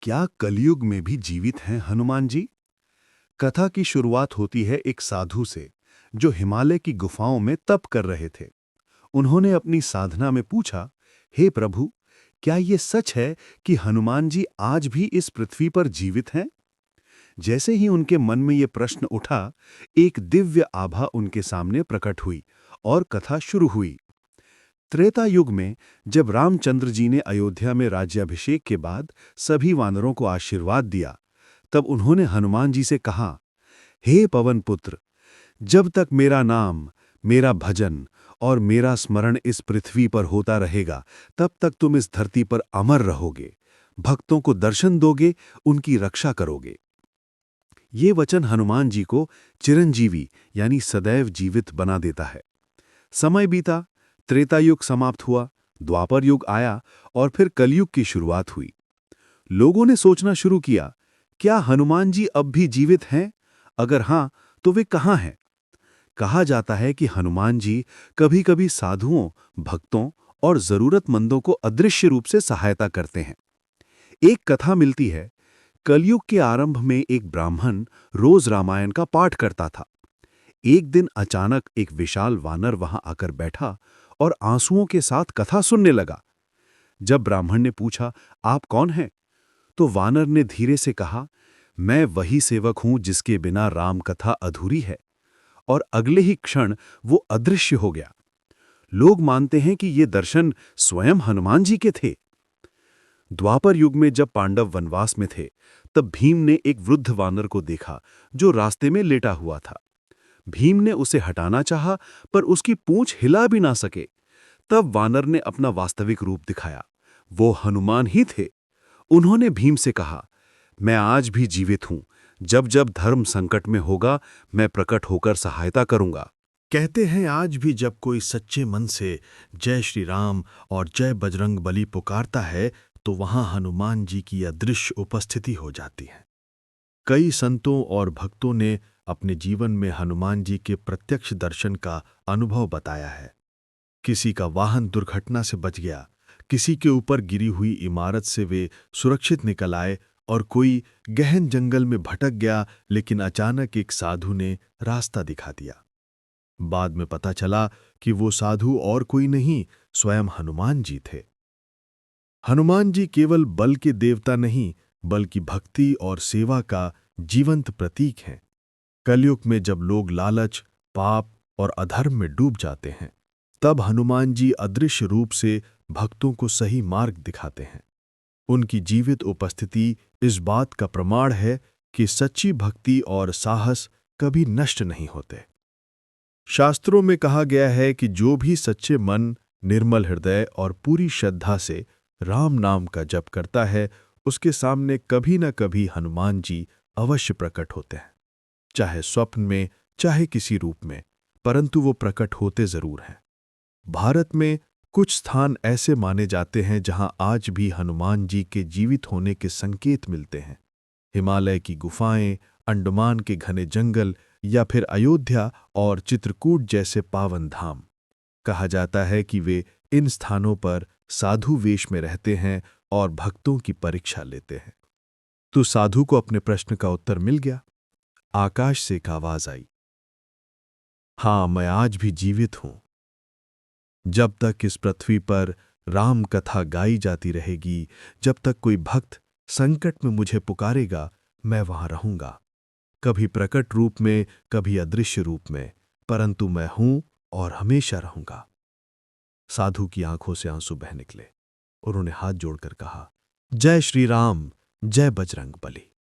क्या कलयुग में भी जीवित हैं हनुमान जी? कथा की शुरुआत होती है एक साधु से, जो हिमालय की गुफाओं में तप कर रहे थे। उन्होंने अपनी साधना में पूछा, हे प्रभु, क्या ये सच है कि हनुमान जी आज भी इस पृथ्वी पर जीवित हैं? जैसे ही उनके मन में ये प्रश्न उठा, एक दिव्य आभा उनके सामने प्रकट हुई और कथा शुरू हुई। त्रेता युग में जब रामचंद्र जी ने अयोध्या में राज्याभिषेक के बाद सभी वानरों को आशीर्वाद दिया, तब उन्होंने हनुमान जी से कहा, हे पवन पुत्र, जब तक मेरा नाम, मेरा भजन और मेरा स्मरण इस पृथ्वी पर होता रहेगा, तब तक तुम इस धरती पर अमर रहोगे, भक्तों को दर्शन दोगे, उनकी रक्षा करोगे। ये वचन हनुमान जी को चिरंजीवी यानी सदैव जीवित बना देता है। समय बीता, त्रेता युग समाप्त हुआ, द्वापर युग आया और फिर कलयुग की शुरुआत हुई। लोगों ने सोचना शुरू किया, क्या हनुमान जी अब भी जीवित हैं? अगर हां, तो वे कहां हैं? कहा जाता है कि हनुमान जी कभी-कभी साधुओं, भक्तों और जरूरतमंदों को अदृश्य रूप से सहायता करते हैं। एक कथा मिलती है, कलयुग के आरंभ में एक ब्राह्मण रोज रामायण का पाठ करता था। एक दिन अचानक एक विशाल वानर वहां आकर बैठा और आंसुओं के साथ कथा सुनने लगा। जब ब्राह्मण ने पूछा, आप कौन हैं? तो वानर ने धीरे से कहा, मैं वही सेवक हूं जिसके बिना राम कथा अधूरी है। और अगले ही क्षण वो अदृश्य हो गया। लोग मानते हैं कि ये दर्शन स्वयं हनुमान जी के थे। द्वापर युग में जब पांडव वनवास में थे, तब भीम ने एक वृद्ध वानर को देखा जो रास्ते में लेटा हुआ था। भीम ने उसे हटाना चाहा, पर उसकी पूंछ हिला भी ना सके। तब वानर ने अपना वास्तविक रूप दिखाया। वो हनुमान ही थे। उन्होंने भीम से कहा, मैं आज भी जीवित हूं। जब जब धर्म संकट में होगा, मैं प्रकट होकर सहायता करूंगा। कहते हैं आज भी जब कोई सच्चे मन से जय श्री राम और जय बजरंग बली पुकारता है, तो वहां हनुमान जी की अदृश्य उपस्थिति हो जाती है। कई संतों और भक्तों ने अपने जीवन में हनुमान जी के प्रत्यक्ष दर्शन का अनुभव बताया है। किसी का वाहन दुर्घटना से बच गया, किसी के ऊपर गिरी हुई इमारत से वे सुरक्षित निकल आए और कोई गहन जंगल में भटक गया, लेकिन अचानक एक साधु ने रास्ता दिखा दिया। बाद में पता चला कि वो साधु और कोई नहीं, स्वयं हनुमान जी थे। हनुमान जी केवल बल के देवता नहीं, बल्कि भक्ति और सेवा का जीवंत प्रतीक हैं। कलयुग में जब लोग लालच, पाप और अधर्म में डूब जाते हैं, तब हनुमान जी अदृश्य रूप से भक्तों को सही मार्ग दिखाते हैं। उनकी जीवित उपस्थिति इस बात का प्रमाण है कि सच्ची भक्ति और साहस कभी नष्ट नहीं होते। शास्त्रों में कहा गया है कि जो भी सच्चे मन, निर्मल हृदय और पूरी श्रद्धा से राम नाम का जप करता है, उसके सामने कभी न कभी हनुमान जी अवश्य प्रकट होते हैं। चाहे स्वप्न में, चाहे किसी रूप में, परंतु वो प्रकट होते जरूर हैं। भारत में कुछ स्थान ऐसे माने जाते हैं जहां आज भी हनुमान जी के जीवित होने के संकेत मिलते हैं। हिमालय की गुफाएं, अंडमान के घने जंगल या फिर अयोध्या और चित्रकूट जैसे पावन धाम। कहा जाता है कि वे इन स्थानों पर साधु वेश में रहते हैं और भक्तों की परीक्षा लेते हैं। तो साधु को अपने प्रश्न का उत्तर मिल गया। आकाश से एक आवाज आई, हां, मैं आज भी जीवित हूं। जब तक इस पृथ्वी पर राम कथा गाई जाती रहेगी, जब तक कोई भक्त संकट में मुझे पुकारेगा, मैं वहां रहूंगा। कभी प्रकट रूप में, कभी अदृश्य रूप में, परंतु मैं हूं और हमेशा रहूंगा। साधु की आंखों से आंसू बह निकले। उन्होंने हाथ जोड़कर कहा, जय श्री राम, जय बजरंग बली।